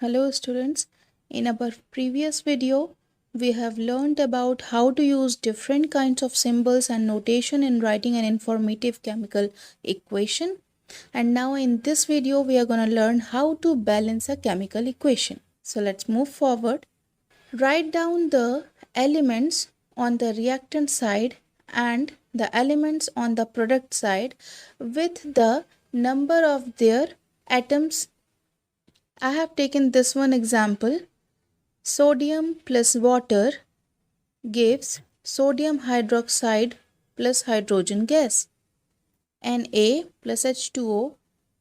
Hello students, in our previous video we have learned about how to use different kinds of symbols and notation in writing an informative chemical equation, and now in this video we are going to learn how to balance a chemical equation. So let's move forward. Write down the elements on the reactant side and the elements on the product side with the number of their atoms. I have taken this one example. Sodium plus water gives sodium hydroxide plus hydrogen gas. Na plus H2O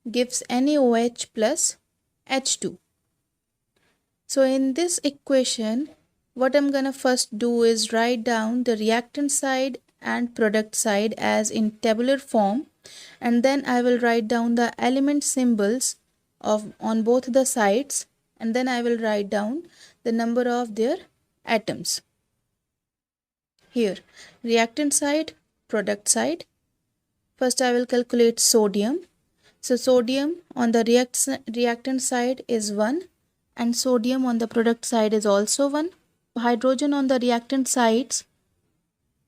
gives NaOH plus H2. So in this equation, what I'm gonna first do is write down the reactant side and product side as in tabular form, and then I will write down the element symbols on both the sides, and then I will write down the number of their atoms. Here, reactant side, product side. First I will calculate sodium. So sodium on the reactant side is 1 and sodium on the product side is also 1. Hydrogen on the reactant sides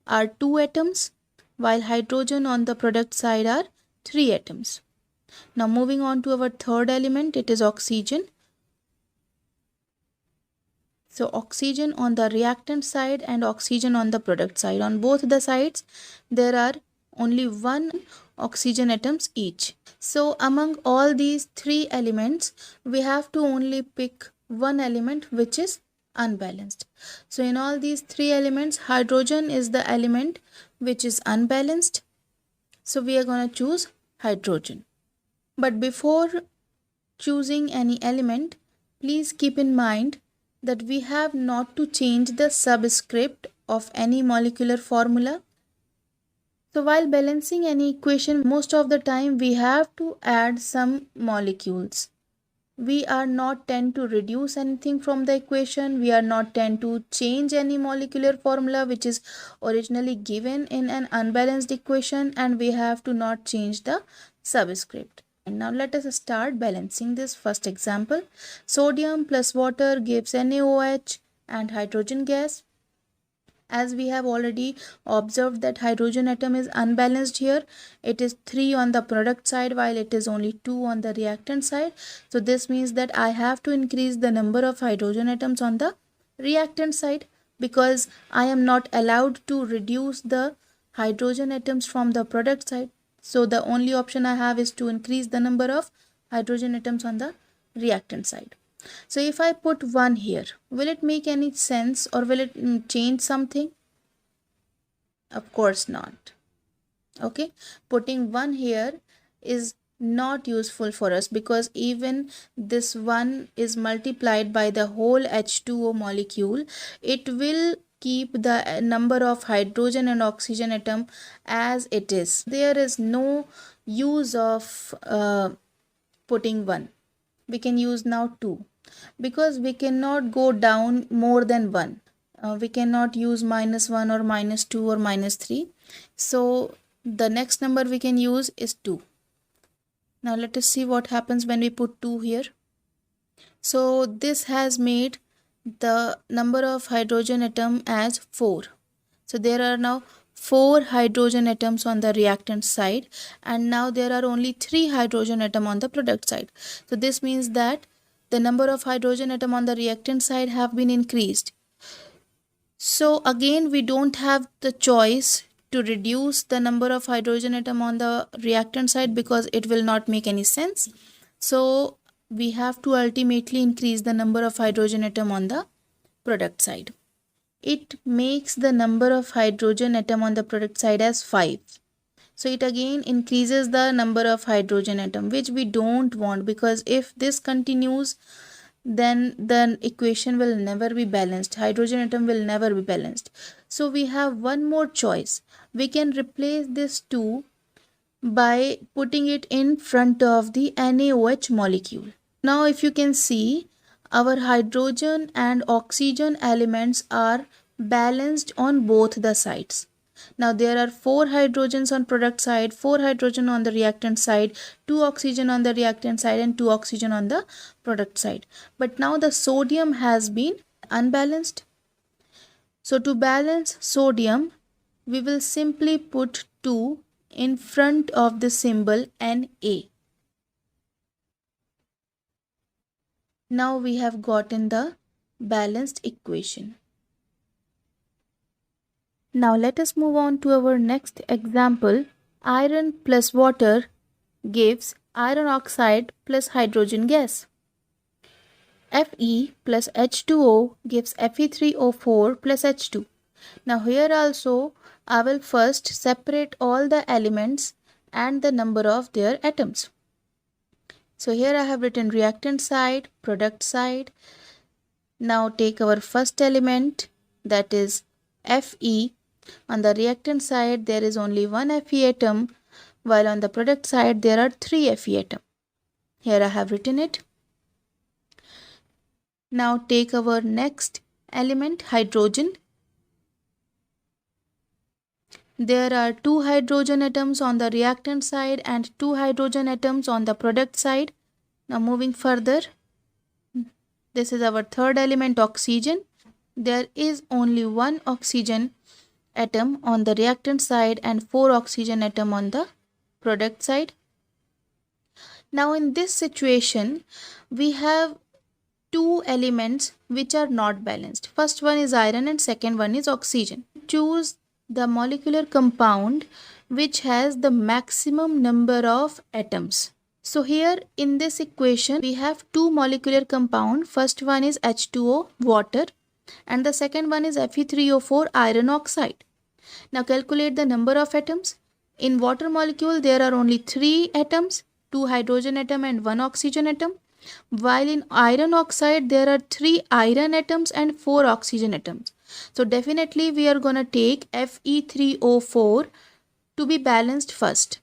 are 2 atoms, while hydrogen on the product side are 3 atoms. Now moving on to our third element, it is oxygen. So oxygen on the reactant side and oxygen on the product side. On both the sides, there are only 1 oxygen atoms each. So among all these 3 elements, we have to only pick one element which is unbalanced. So in all these 3 elements, hydrogen is the element which is unbalanced. So we are going to choose hydrogen. But before choosing any element, please keep in mind that we have not to change the subscript of any molecular formula. So while balancing any equation, most of the time we have to add some molecules. We are not tend to reduce anything from the equation. We are not tend to change any molecular formula which is originally given in an unbalanced equation, and we have to not change the subscript. And now let us start balancing this first example. Sodium plus water gives NaOH and hydrogen gas. As we have already observed that hydrogen atom is unbalanced here. It is 3 on the product side while it is only 2 on the reactant side. So this means that I have to increase the number of hydrogen atoms on the reactant side, because I am not allowed to reduce the hydrogen atoms from the product side. So the only option I have is to increase the number of hydrogen atoms on the reactant side. So if I put 1 here, will it make any sense or will it change something? Of course not. Okay, putting 1 here is not useful for us, because even this 1 is multiplied by the whole H2O molecule. It will keep the number of hydrogen and oxygen atom as it is. There is no use of putting 1. We can use now 2, because we cannot go down more than 1. We cannot use -1 or -2 or -3. So the next number we can use is 2. Now let us see what happens when we put 2 here. So this has made the number of hydrogen atom as 4. So there are now 4 hydrogen atoms on the reactant side, and now there are only 3 hydrogen atom on the product side. So this means that the number of hydrogen atom on the reactant side have been increased. So again, we don't have the choice to reduce the number of hydrogen atom on the reactant side, because it will not make any sense. So we have to ultimately increase the number of hydrogen atom on the product side. It makes the number of hydrogen atom on the product side as 5. So it again increases the number of hydrogen atom, which we don't want, because if this continues, then the equation will never be balanced. Hydrogen atom will never be balanced. So we have one more choice. We can replace this 2 by putting it in front of the NaOH molecule. Now if you can see, our hydrogen and oxygen elements are balanced on both the sides. Now there are 4 hydrogens on product side, 4 hydrogen on the reactant side, 2 oxygen on the reactant side and 2 oxygen on the product side. But now the sodium has been unbalanced. So to balance sodium, we will simply put 2 in front of the symbol Na. Now we have gotten the balanced equation. Now let us move on to our next example. Iron plus water gives iron oxide plus hydrogen gas. Fe plus H2O gives Fe3O4 plus H2. Now here also I will first separate all the elements and the number of their atoms. So here I have written reactant side, product side. Now take our first element, that is Fe. On the reactant side there is only one Fe atom, while on the product side there are 3 Fe atoms. Here I have written it. Now take our next element, hydrogen. There are 2 hydrogen atoms on the reactant side and 2 hydrogen atoms on the product side. Now moving further, this is our third element, oxygen. There is only one oxygen atom on the reactant side and 4 oxygen atom on the product side. Now in this situation, we have 2 elements which are not balanced. First one is iron and second one is oxygen. Choose the molecular compound which has the maximum number of atoms. So here in this equation we have 2 molecular compound. First one is H2O, water, and the second one is Fe3O4, iron oxide. Now calculate the number of atoms. In water molecule there are only 3 atoms, 2 hydrogen atom and 1 oxygen atom. While in iron oxide there are 3 iron atoms and 4 oxygen atoms. So definitely we are gonna take Fe3O4 to be balanced first.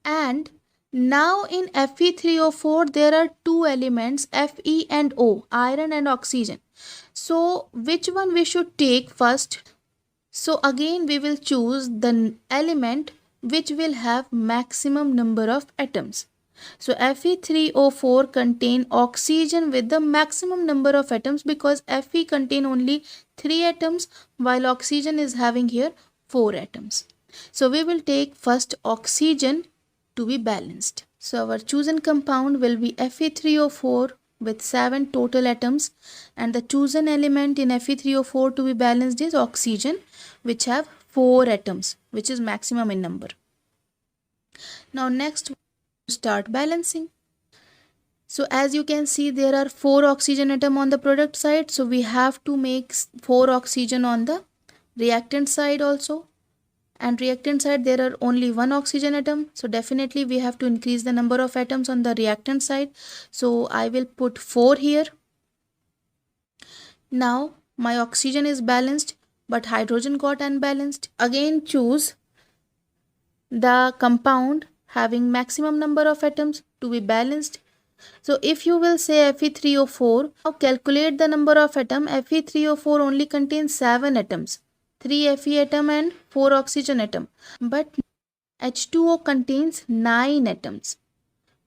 And now in Fe3O4 there are 2 elements, Fe and O, iron and oxygen. So which one we should take first? So again we will choose the element which will have maximum number of atoms. So Fe3O4 contain oxygen with the maximum number of atoms because Fe contain only 3 atoms while oxygen is having here 4 atoms. So we will take first oxygen to be balanced. So our chosen compound will be Fe3O4 with 7 total atoms, and the chosen element in Fe3O4 to be balanced is oxygen, which have 4 atoms, which is maximum in number. Now next start balancing. So as you can see there are 4 oxygen atom on the product side, so we have to make 4 oxygen on the reactant side also. And reactant side there are only 1 oxygen atom, so definitely we have to increase the number of atoms on the reactant side. So I will put 4 here. Now my oxygen is balanced but hydrogen got unbalanced. Again choose the compound having maximum number of atoms to be balanced. So if you will say Fe3O4, now calculate the number of atom. Fe3O4 only contains 7 atoms, 3 Fe atom and 4 oxygen atom. But H2O contains 9 atoms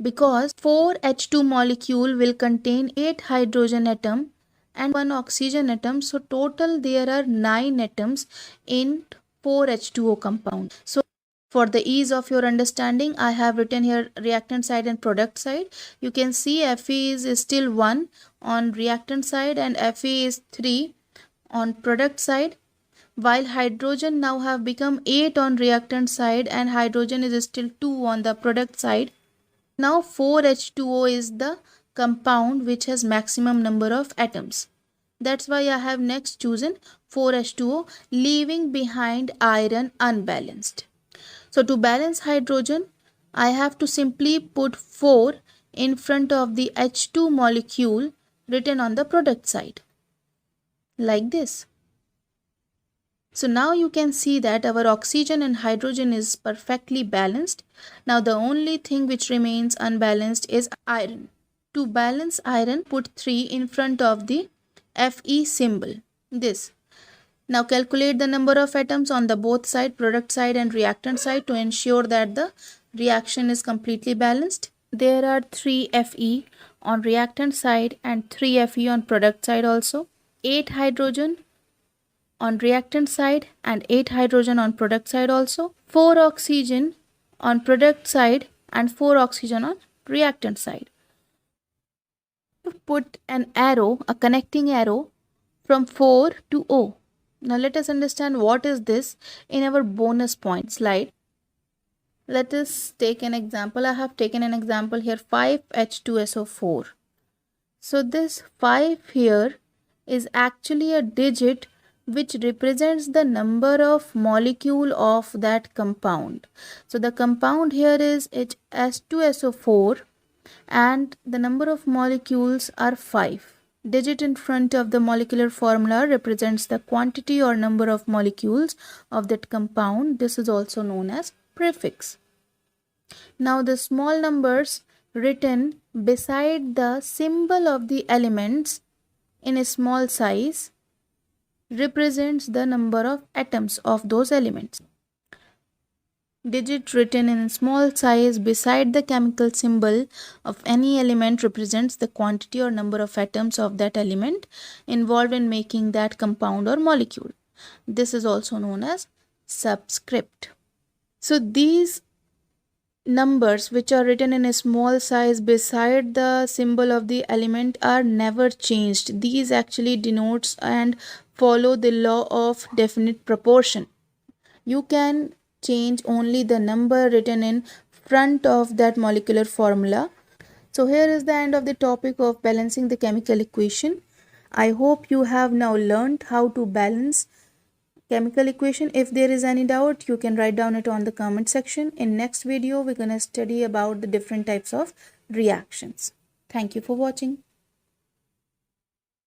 because 4 H2 molecule will contain 8 hydrogen atom and 1 oxygen atom. So total there are 9 atoms in 4 H2O compound. So for the ease of your understanding, I have written here reactant side and product side. You can see Fe is still 1 on reactant side and Fe is 3 on product side, while hydrogen now have become 8 on reactant side and hydrogen is still 2 on the product side. Now 4H2O is the compound which has maximum number of atoms. That's why I have next chosen 4H2O, leaving behind iron unbalanced. So to balance hydrogen, I have to simply put 4 in front of the H2 molecule written on the product side, like this. So now you can see that our oxygen and hydrogen is perfectly balanced. Now the only thing which remains unbalanced is iron. To balance iron, put 3 in front of the Fe symbol, this. Now calculate the number of atoms on the both side, product side and reactant side, to ensure that the reaction is completely balanced. There are 3 Fe on reactant side and 3 Fe on product side also. 8 hydrogen on reactant side and 8 hydrogen on product side also. 4 oxygen on product side and 4 oxygen on reactant side. Put an arrow, a connecting arrow from 4 to O. Now let us understand what is this in our bonus point slide. Let us take an example. I have taken an example here, 5H2SO4. So this 5 here is actually a digit which represents the number of molecule of that compound. So the compound here is H2SO4 and the number of molecules are 5. Digit in front of the molecular formula represents the quantity or number of molecules of that compound. This is also known as prefix. Now the small numbers written beside the symbol of the elements in a small size represents the number of atoms of those elements. Digit written in small size beside the chemical symbol of any element represents the quantity or number of atoms of that element involved in making that compound or molecule. This is also known as subscript. So these numbers which are written in a small size beside the symbol of the element are never changed. These actually denotes and follow the law of definite proportion. You can change only the number written in front of that molecular formula. So here is the end of the topic of balancing the chemical equation. I hope you have now learned how to balance chemical equation. If there is any doubt, you can write down it on the comment section. In next video, we're going to study about the different types of reactions. Thank you for watching.